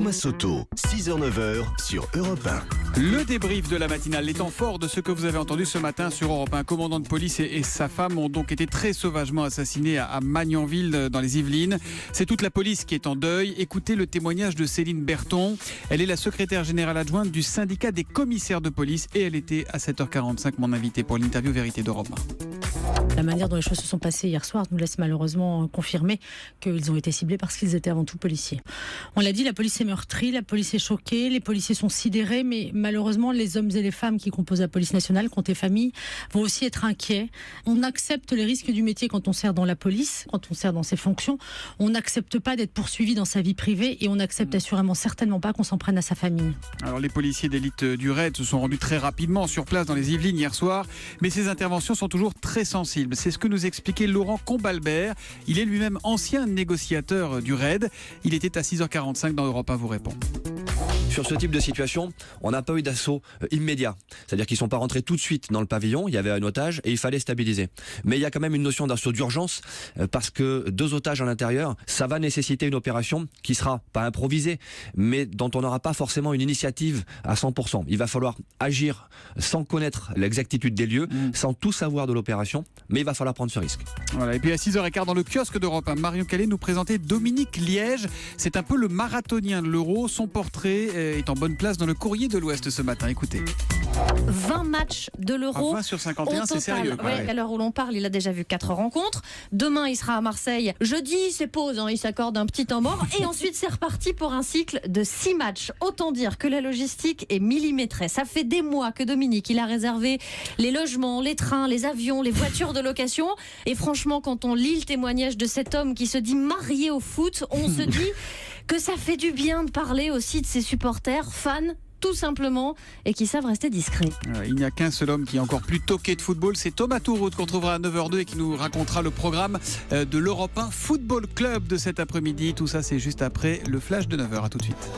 Thomas Soto, 6h-9h sur Europe 1. Le débrief de la matinale, les temps forts de ce que vous avez entendu ce matin sur Europe 1. Un commandant de police et sa femme ont donc été très sauvagement assassinés à Magnanville dans les Yvelines. C'est toute la police qui est en deuil. Écoutez le témoignage de Céline Berton. Elle est la secrétaire générale adjointe du syndicat des commissaires de police et elle était à 7h45 mon invitée pour l'interview Vérité d'Europe 1. La manière dont les choses se sont passées hier soir nous laisse malheureusement confirmer qu'ils ont été ciblés parce qu'ils étaient avant tout policiers. On l'a dit, la police est meurtrie, la police est choquée, les policiers sont sidérés, mais malheureusement les hommes et les femmes qui composent la police nationale, compte les familles, vont aussi être inquiets. On accepte les risques du métier quand on sert dans la police, quand on sert dans ses fonctions. On n'accepte pas d'être poursuivi dans sa vie privée et on n'accepte assurément certainement pas qu'on s'en prenne à sa famille. Alors les policiers d'élite du RAID se sont rendus très rapidement sur place dans les Yvelines hier soir, mais ces interventions sont toujours très sensibles. C'est ce que nous expliquait Laurent Combalbert. Il est lui-même ancien négociateur du RAID. Il était à 6h45 dans Europe 1 vous répond. Sur ce type de situation, on n'a pas eu d'assaut immédiat. C'est-à-dire qu'ils ne sont pas rentrés tout de suite dans le pavillon, il y avait un otage et il fallait stabiliser. Mais il y a quand même une notion d'assaut d'urgence parce que 2 otages à l'intérieur, ça va nécessiter une opération qui sera pas improvisée, mais dont on n'aura pas forcément une initiative à 100%. Il va falloir agir sans connaître l'exactitude des lieux, sans tout savoir de l'opération, mais il va falloir prendre ce risque. Voilà. Et puis à 6h15 dans le kiosque d'Europe 1, Marion Calais nous présentait Dominique Liège. C'est un peu le marathonien de l'Euro. Son portrait est en bonne place dans le Courrier de l'Ouest ce matin. Écoutez. 20 matchs de l'Euro. 20 sur 51, c'est sérieux. Ouais, à l'heure où l'on parle, il a déjà vu 4 rencontres. Demain, il sera à Marseille. Jeudi, c'est pause, il s'accorde un petit temps mort. Et ensuite, c'est reparti pour un cycle de 6 matchs. Autant dire que la logistique est millimétrée. Ça fait des mois que Dominique, il a réservé les logements, les trains, les avions, les voitures de location. Et franchement, quand on lit le témoignage de cet homme qui se dit marié au foot, on se dit que ça fait du bien de parler aussi de ses supporters, fans, tout simplement, et qui savent rester discrets. Il n'y a qu'un seul homme qui est encore plus toqué de football, c'est Thomas Touroud qu'on trouvera à 9h02 et qui nous racontera le programme de l'Europe 1 Football Club de cet après-midi. Tout ça, c'est juste après le flash de 9h. À tout de suite.